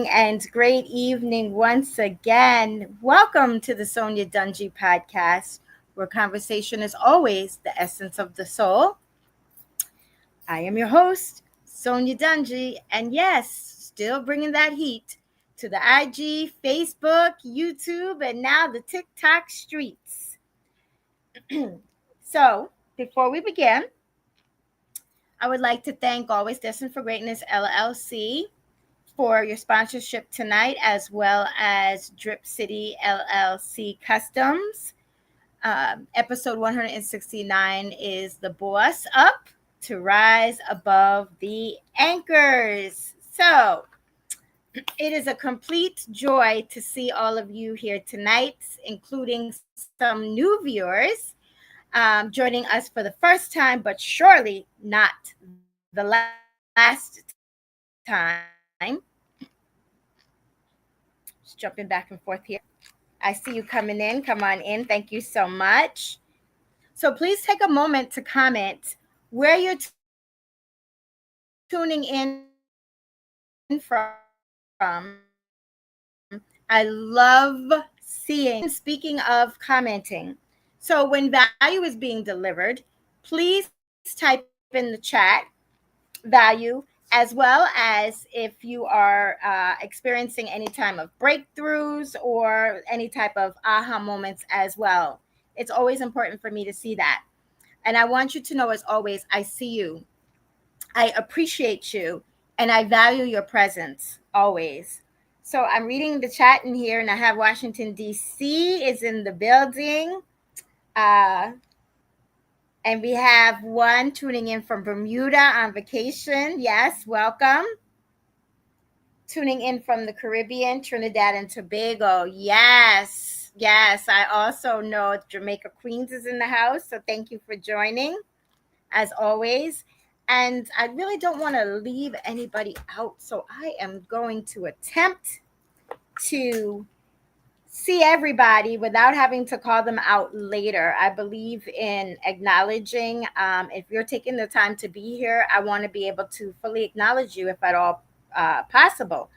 and great evening once again. Welcome to the Sonya Dungee podcast, where conversation is always the essence of the soul. I am your host, Sonya Dungee, and yes, still bringing that heat to the IG, Facebook, YouTube, and now the TikTok streets. So, before we begin, I would like to thank Always Destined for Greatness LLC for your sponsorship tonight, as well as Drip City LLC Customs. Episode 169 is the boss up to rise above the anchors. So it is a complete joy to see all of you here tonight, including some new viewers joining us for the first time, but surely not the last time. Just jumping back and forth here. I see you coming in. Come on in. Thank you so much. So please take a moment to comment where you're tuning in from. I love seeing commenting. Speaking of commenting, so when value is being delivered, please type in the chat value, as well as if you are experiencing any time of breakthroughs or any type of aha moments as well. It's always important for me to see that. And I want you to know, as always, I see you, I appreciate you, and I value your presence always. So I'm reading the chat in here, and I have Washington, D.C. is in the building. Uh, and we have one tuning in from Bermuda on vacation. Yes, welcome. Tuning in from the Caribbean, Trinidad and Tobago. Yes. I also know Jamaica Queens is in the house. So thank you for joining, as always. And I really don't want to leave anybody out. So I am going to attempt to see everybody without having to call them out later. I believe in acknowledging. If you're taking the time to be here, I want to be able to fully acknowledge you if at all possible.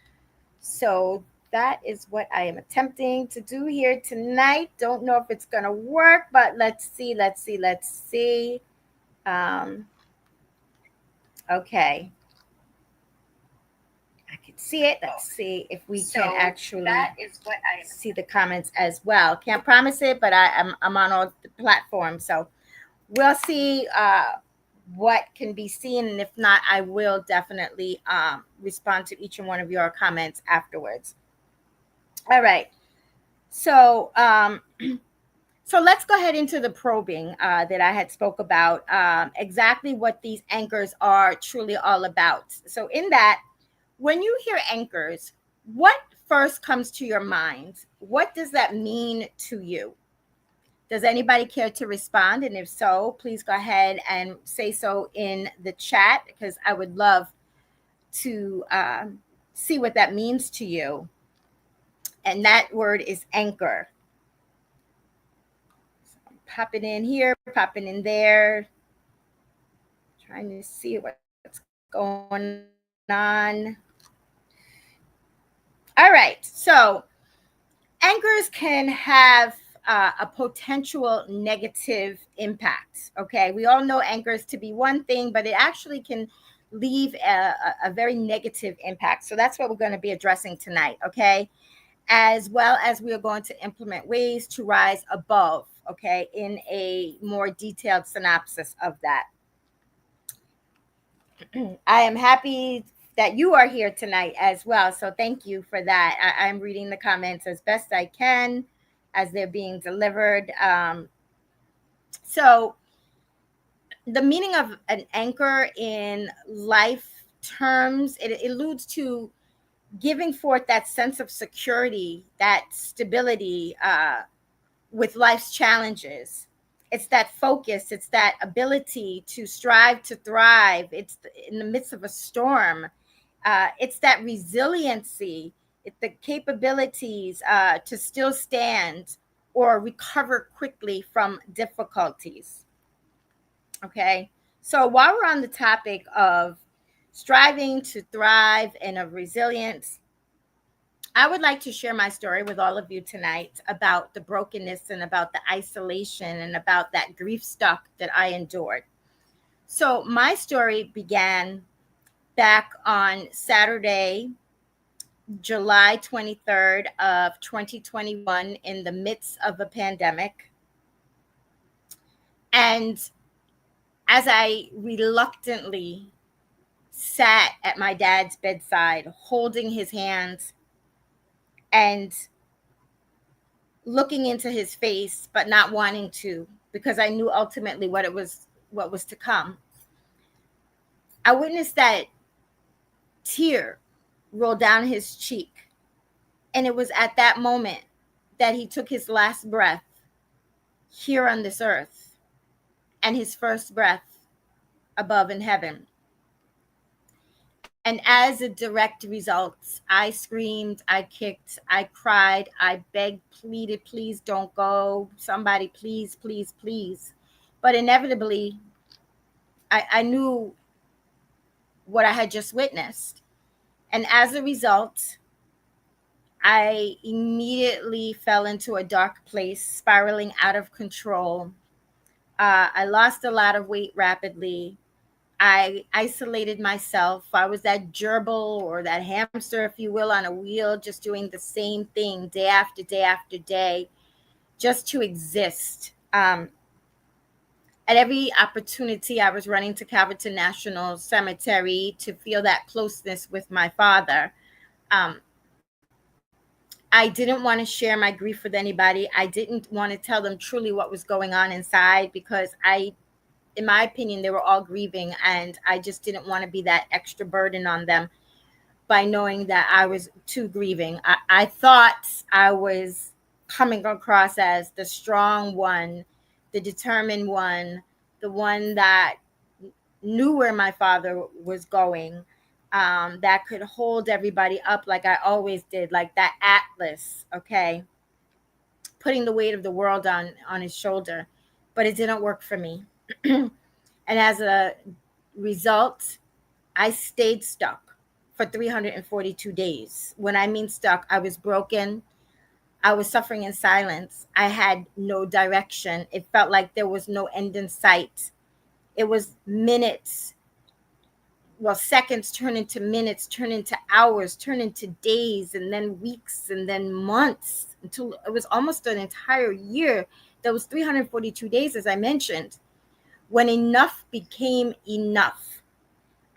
So that is what I am attempting to do here tonight. Don't know if it's going to work, but let's see. Um, okay. I can see it. Let's see if we can actually see the comments as well. Can't promise it, but I'm on all the platforms, so we'll see what can be seen, and if not, I will definitely respond to each and one of your comments afterwards. All right. So so let's go ahead into the probing that I had spoke about, exactly what these anchors are truly all about. So in that, when you hear anchors, what first comes to your mind? What does that mean to you? Does anybody care to respond? And if so, please go ahead and say so in the chat, because I would love to see what that means to you. And that word is anchor. So I'm popping in here, popping in there, trying to see what's going on. All right. So anchors can have a potential negative impact. Okay. We all know anchors to be one thing, but it actually can leave a very negative impact. So that's what we're going to be addressing tonight. Okay. As well as we are going to implement ways to rise above. Okay. In a more detailed synopsis of that. I am happy that you are here tonight as well. So thank you for that. I'm reading the comments as best I can as they're being delivered. So the meaning of an anchor in life terms, it alludes to giving forth that sense of security, that stability with life's challenges. It's that focus, it's that ability to strive to thrive. It's in the midst of a storm. It's that resiliency, it's the capabilities to still stand or recover quickly from difficulties. Okay. So while we're on the topic of striving to thrive and of resilience. I would like to share my story with all of you tonight about the brokenness and about the isolation and about that grief stuck that I endured. So, my story began back on Saturday, July 23rd of 2021 in the midst of a pandemic. And as I reluctantly sat at my dad's bedside, holding his hands and looking into his face, but not wanting to, because I knew ultimately what was to come. I witnessed that tear roll down his cheek. And it was at that moment that he took his last breath here on this earth and his first breath above in heaven. And as a direct result, I screamed, I kicked, I cried, I begged, pleaded, please don't go. Somebody, please, please, please. But inevitably, I knew what I had just witnessed. And as a result, I immediately fell into a dark place, spiraling out of control. I lost a lot of weight rapidly. I isolated myself. I was that gerbil or that hamster, if you will, on a wheel, just doing the same thing day after day after day, just to exist. At every opportunity, I was running to Calverton National Cemetery to feel that closeness with my father. Um, I didn't want to share my grief with anybody. I didn't want to tell them truly what was going on inside because in my opinion, they were all grieving, and I just didn't want to be that extra burden on them by knowing that I was too grieving. I thought I was coming across as the strong one, the determined one, the one that knew where my father was going, that could hold everybody up like I always did, like that Atlas, okay, putting the weight of the world on his shoulder. But it didn't work for me. And as a result, I stayed stuck for 342 days. When I mean stuck, I was broken. I was suffering in silence. I had no direction. It felt like there was no end in sight. It was minutes, well, seconds turn into minutes, turn into hours, turn into days, and then weeks, and then months, until it was almost an entire year. There was 342 days, as I mentioned, when enough became enough.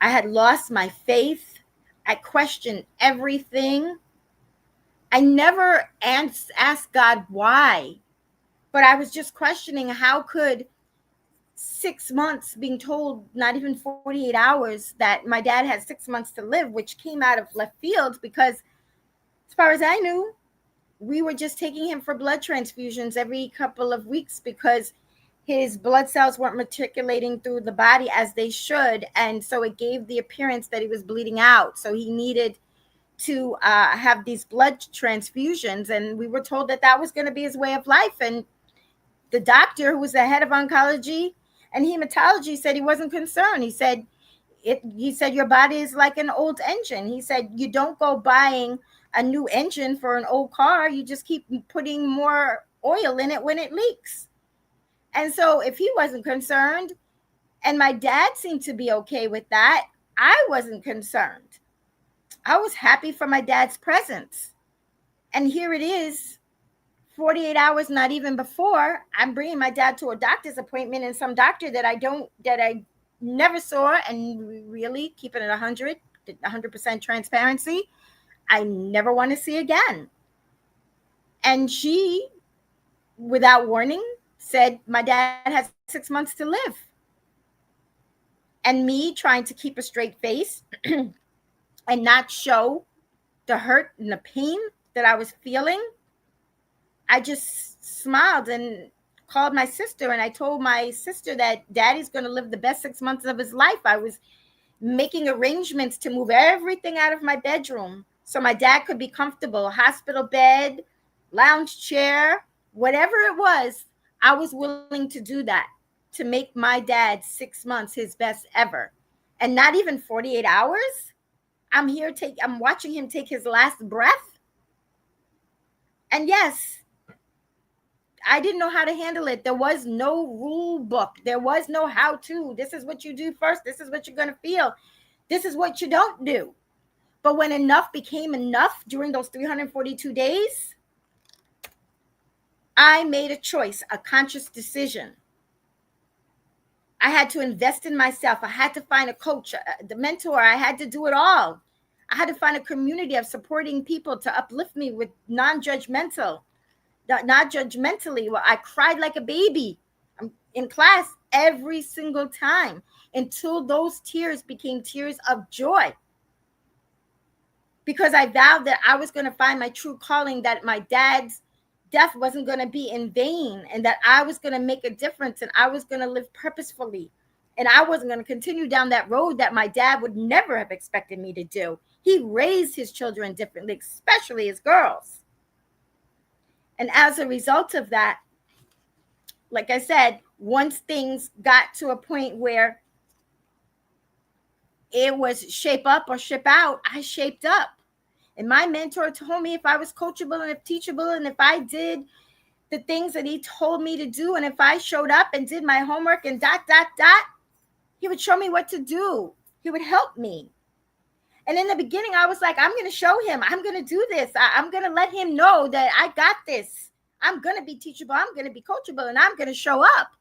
I had lost my faith. I questioned everything. I never asked God why, but I was just questioning how could 6 months being told, not even 48 hours, that my dad had 6 months to live, which came out of left field because, as far as I knew, we were just taking him for blood transfusions every couple of weeks because his blood cells weren't matriculating through the body as they should. And so it gave the appearance that he was bleeding out. So he needed to have these blood transfusions. And we were told that that was going to be his way of life. And the doctor, who was the head of oncology and hematology, said he wasn't concerned. He said your body is like an old engine. He said you don't go buying a new engine for an old car. You just keep putting more oil in it when it leaks. And so if he wasn't concerned, and my dad seemed to be okay with that, I wasn't concerned. I was happy for my dad's presence. And here it is, 48 hours, not even before, I'm bringing my dad to a doctor's appointment, and some doctor that I never saw, and really keeping it 100% transparency, I never want to see again. And she, without warning, said my dad has 6 months to live. And me trying to keep a straight face and not show the hurt and the pain that I was feeling, I just smiled and called my sister, and I told my sister that daddy's going to live the best 6 months of his life. I was making arrangements to move everything out of my bedroom so my dad could be comfortable. Hospital bed, lounge chair, whatever it was, I was willing to do that to make my dad 6 months his best ever. and not even 48 hours, I'm watching him take his last breath. And yes, I didn't know how to handle it. There was no rule book. There was no how to. This is what you do first. This is what you're going to feel. This is what you don't do. But when enough became enough during those 342 days, I made a choice, a conscious decision. I had to invest in myself. I had to find a coach, the mentor. I had to do it all. I had to find a community of supporting people to uplift me with non-judgmentally. Well, I cried like a baby in class every single time until those tears became tears of joy. Because I vowed that I was going to find my true calling, that my dad's death wasn't going to be in vain, and that I was going to make a difference, and I was going to live purposefully, and I wasn't going to continue down that road that my dad would never have expected me to do. He raised his children differently, especially his girls. And as a result of that, like I said, once things got to a point where it was shape up or ship out, I shaped up. And my mentor told me if I was coachable and if teachable, and if I did the things that he told me to do, and if I showed up and did my homework and ... he would show me what to do. He would help me. And in the beginning, I was like, I'm going to show him. I'm going to do this. I'm going to let him know that I got this. I'm going to be teachable. I'm going to be coachable, and I'm going to show up.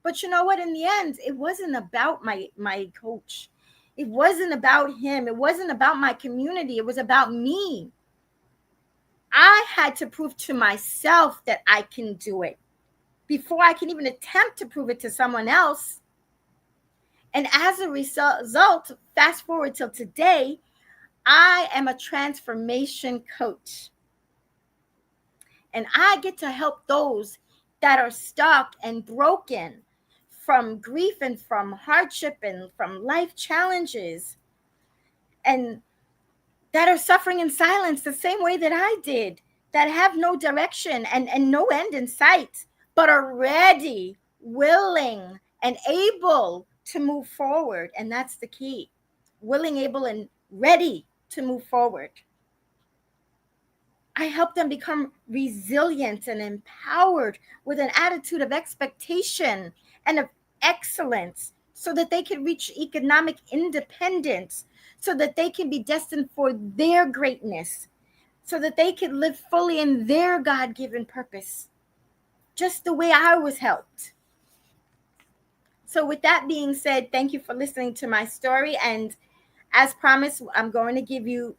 But you know what? In the end, it wasn't about my coach. It wasn't about him. It wasn't about my community. It was about me. I had to prove to myself that I can do it before I can even attempt to prove it to someone else. And as a result, fast forward till today, I am a transformation coach. And I get to help those that are stuck and broken from grief and from hardship and from life challenges, and that are suffering in silence the same way that I did, that have no direction and no end in sight, but are ready, willing, and able to move forward. And that's the key: willing, able, and ready to move forward. I help them become resilient and empowered with an attitude of expectation and of excellence, so that they can reach economic independence, so that they can be destined for their greatness, so that they can live fully in their God-given purpose, just the way I was helped. So with that being said, thank you for listening to my story. And as promised, I'm going to give you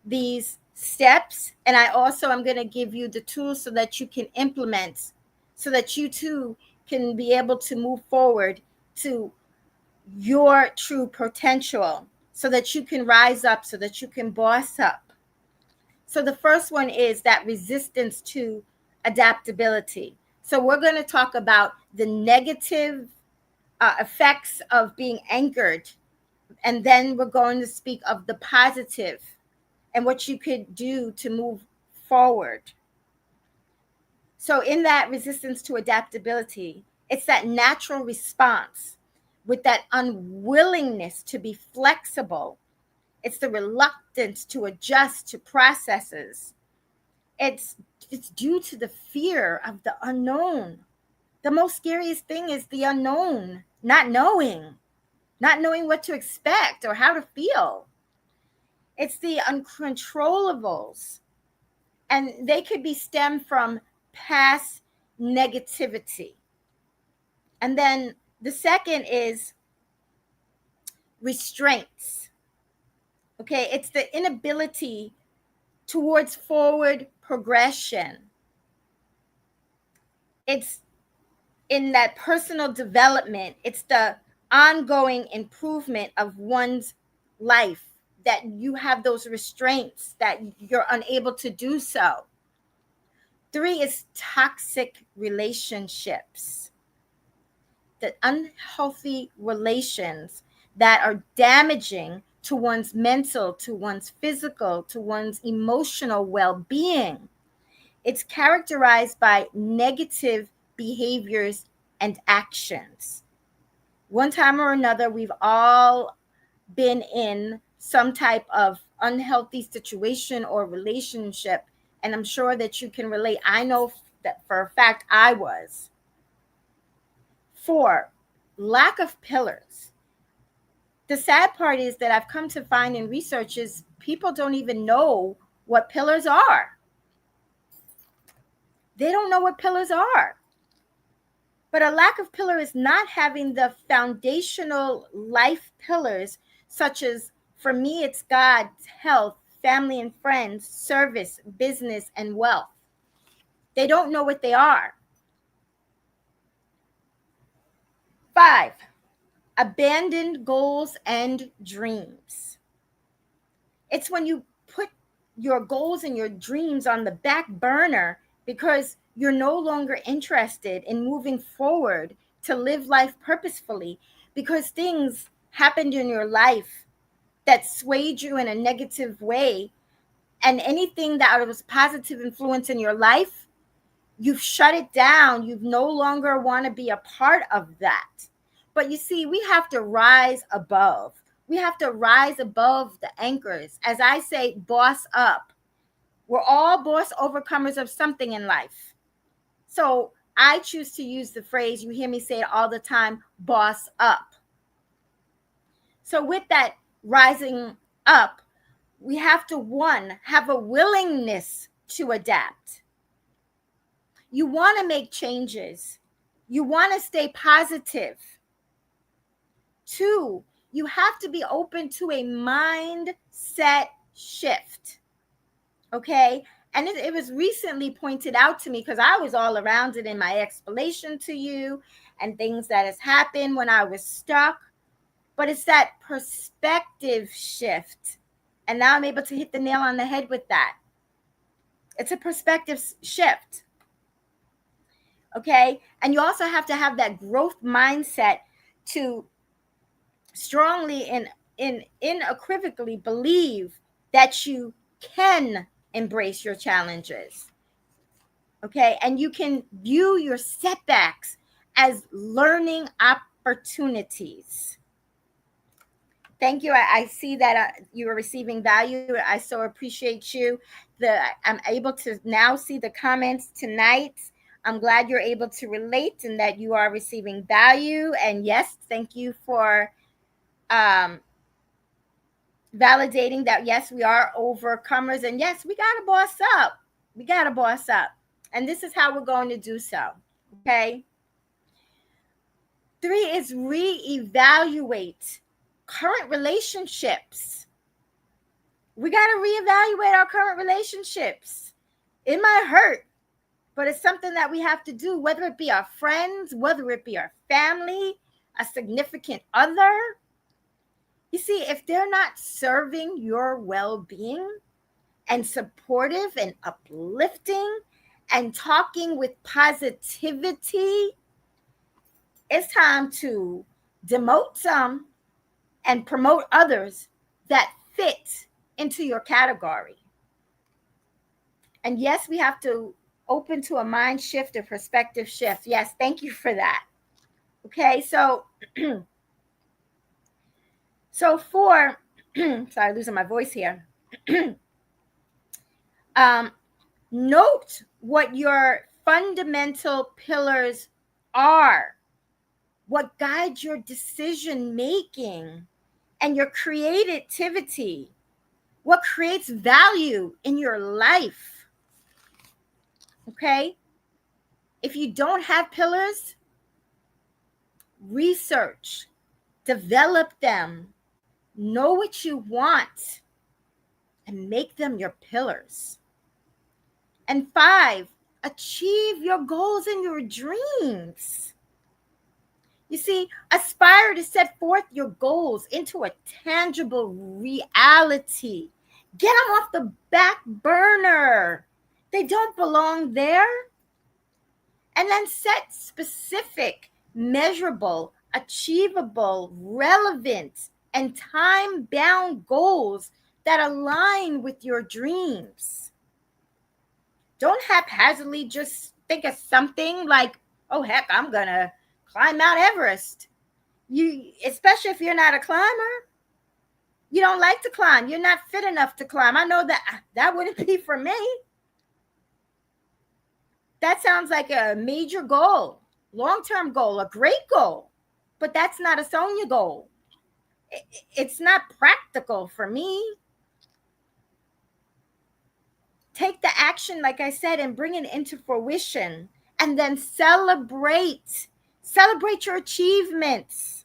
these steps, and I also am going to give you the tools so that you can implement, so that you too can be able to move forward to your true potential, so that you can rise up, so that you can boss up. So the first one is that resistance to adaptability. So we're going to talk about the negative effects of being anchored, and then we're going to speak of the positive and what you could do to move forward. So in that resistance to adaptability, it's that natural response with that unwillingness to be flexible. It's the reluctance to adjust to processes. It's due to the fear of the unknown. The most scariest thing is the unknown, not knowing what to expect or how to feel. It's the uncontrollables, and they could be stemmed from past negativity. And then the second is restraints. Okay, it's the inability towards forward progression. It's in that personal development, it's the ongoing improvement of one's life, that you have those restraints, that you're unable to do so. 3 is toxic relationships, the unhealthy relations that are damaging to one's mental, to one's physical, to one's emotional well-being. It's characterized by negative behaviors and actions. One time or another, we've all been in some type of unhealthy situation or relationship, and I'm sure that you can relate. I know that for a fact I was. 4, lack of pillars. The sad part is that I've come to find in research is people don't even know what pillars are. They don't know what pillars are. But a lack of pillar is not having the foundational life pillars, such as, for me, it's God, health, family and friends, service, business, and wealth. They don't know what they are. 5, abandoned goals and dreams. It's when you put your goals and your dreams on the back burner because you're no longer interested in moving forward to live life purposefully, because things happened in your life that swayed you in a negative way, and anything that was positive influence in your life, you've shut it down. You no longer want to be a part of that. But you see, we have to rise above. We have to rise above the anchors. As I say, boss up. We're all boss overcomers of something in life. So I choose to use the phrase, you hear me say it all the time, boss up. So with that rising up, we have to, 1, have a willingness to adapt. You want to make changes. You want to stay positive. 2, you have to be open to a mindset shift. Okay? And it was recently pointed out to me, because I was all around it in my explanation to you and things that has happened when I was stuck. But it's that perspective shift. And now I'm able to hit the nail on the head with that. It's a perspective shift. Okay? And you also have to have that growth mindset to strongly and unequivocally believe that you can embrace your challenges. Okay? And you can view your setbacks as learning opportunities. Thank you. I see that you are receiving value. I so appreciate you. I'm able to now see the comments tonight. I'm glad you're able to relate and that you are receiving value. And yes, thank you for validating that. Yes, we are overcomers. And yes, we got to boss up. We got to boss up. And this is how we're going to do so. Okay. 3 is reevaluate current relationships. We got to reevaluate our current relationships. It might hurt, but it's something that we have to do, whether it be our friends, whether it be our family, a significant other. You see, if they're not serving your well-being and supportive and uplifting and talking with positivity, it's time to demote some and promote others that fit into your category. And yes, we have to open to a mind shift, a perspective shift. Yes, thank you for that. Okay, so 4, sorry, losing my voice here. Note what your fundamental pillars are, what guides your decision making and your creativity, what creates value in your life. Okay? If you don't have pillars, research, develop them, know what you want, and make them your pillars. And 5, achieve your goals and your dreams. You see, aspire to set forth your goals into a tangible reality. Get them off the back burner. They don't belong there. And then set specific, measurable, achievable, relevant, and time-bound goals that align with your dreams. Don't haphazardly just think of something like, oh, heck, I'm gonna climb Mount Everest. Especially if you're not a climber, You don't like to climb. You're not fit enough to climb. I know that wouldn't be for me. That sounds like a major goal, long-term goal, a great goal. But that's not a Sonya goal. It's not practical for me. Take the action, like I said, and bring it into fruition. And then celebrate. Celebrate your achievements.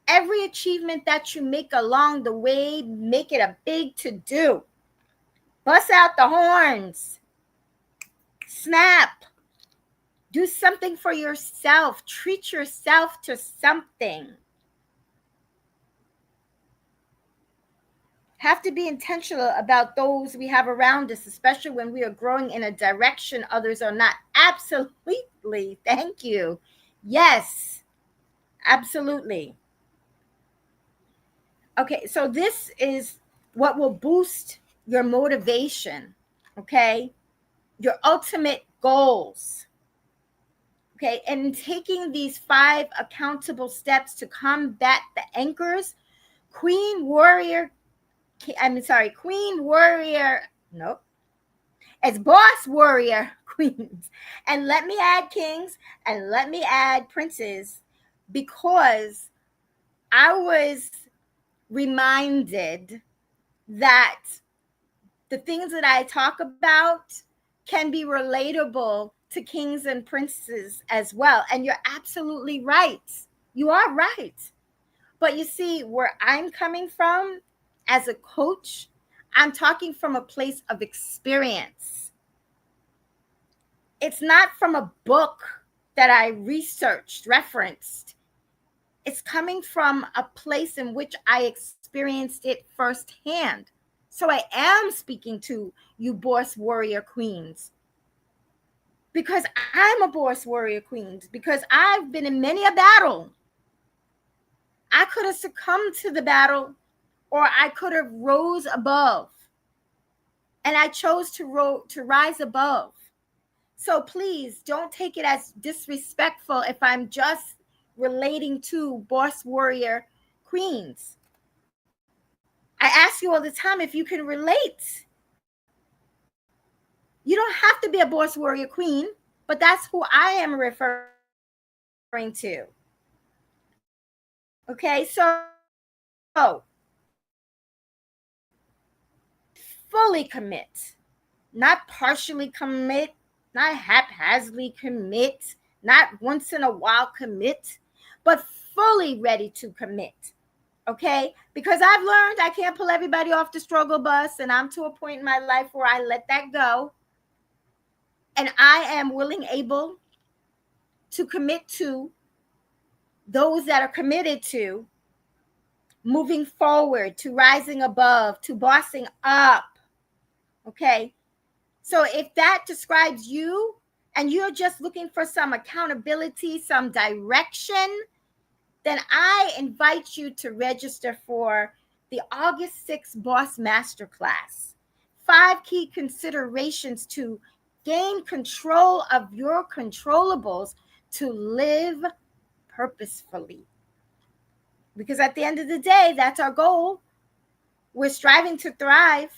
Every achievement that you make along the way, make it a big to-do. Bust out the horns. Snap. Do something for yourself. Treat yourself to something. Have to be intentional about those we have around us, especially when we are growing in a direction others are not. Absolutely. Thank you. Yes, absolutely. Okay, so this is what will boost your motivation, okay? Your ultimate goals. Okay, and taking these 5 accountable steps to combat the anchors, Queen Warrior, nope, as Boss Warrior Queens. And let me add kings and let me add princes, because I was reminded that the things that I talk about can be relatable to kings and princes as well. And you're absolutely right. You are right. But you see, where I'm coming from as a coach, I'm talking from a place of experience. It's not from a book that I researched, referenced. It's coming from a place in which I experienced it firsthand. So I am speaking to you, boss warrior queens, because I'm a boss warrior queens, because I've been in many a battle. I could have succumbed to the battle, or I could have rose above. And I chose to rise above. So please don't take it as disrespectful if I'm just relating to boss warrior queens. I ask you all the time if you can relate. You don't have to be a boss warrior queen, but that's who I am referring to. Okay, so fully commit, not partially commit, not haphazardly commit, not once in a while commit, but fully ready to commit. Okay, because I've learned I can't pull everybody off the struggle bus, and I'm to a point in my life where I let that go. And I am willing, able to commit to those that are committed to moving forward, to rising above, to bossing up. Okay, so if that describes you and you're just looking for some accountability, some direction, then I invite you to register for the August 6th Boss Masterclass. 5 key considerations to gain control of your controllables to live purposefully. Because at the end of the day, that's our goal. We're striving to thrive.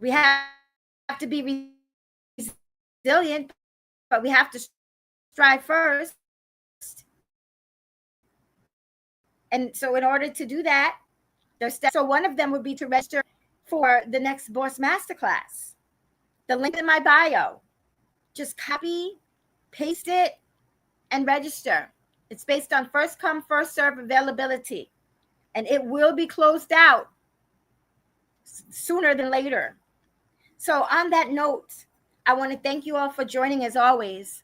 We have to be resilient, but we have to strive first. And so in order to do that, there's steps. So one of them would be to register for the next Boss Masterclass. The link in my bio. Just copy, paste it, and register. It's based on first come, first serve availability. And it will be closed out sooner than later. So on that note, I want to thank you all for joining as always.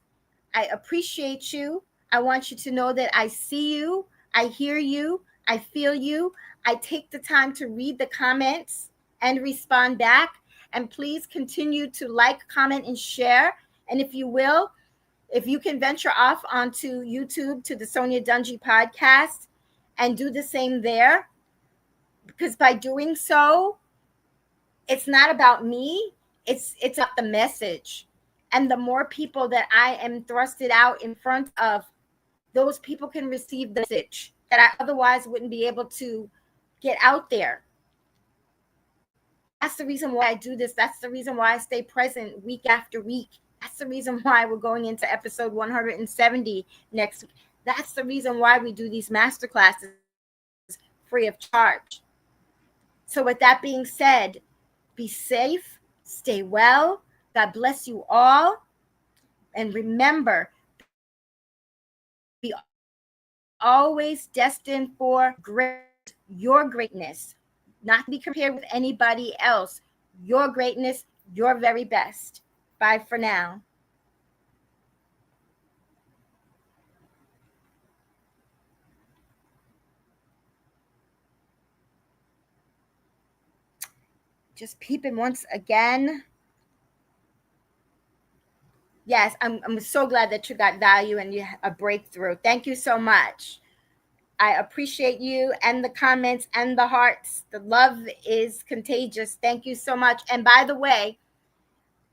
I appreciate you. I want you to know that I see you, I hear you, I feel you. I take the time to read the comments and respond back. And please continue to like, comment, and share. And if you will, if you can venture off onto YouTube to the Sonya Dungee podcast and do the same there, because by doing so, it's not about me, it's about the message. And the more people that I am thrusted out in front of those people can receive the message that I otherwise wouldn't be able to get out there. That's the reason why I do this. That's the reason why I stay present week after week. That's the reason why we're going into episode 170 next week. That's the reason why we do these master classes free of charge. So, with that being said, be safe, stay well. God bless you all. And remember, be always destined for great, your greatness, not to be compared with anybody else. Your greatness, your very best. Bye for now. Just peeping once again. Yes, I'm so glad that you got value and you a breakthrough. Thank you so much. I appreciate you and the comments and the hearts. The love is contagious. Thank you so much. And by the way,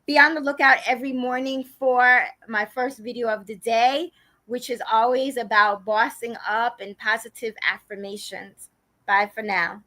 be on the lookout every morning for my first video of the day, which is always about bossing up and positive affirmations. Bye for now.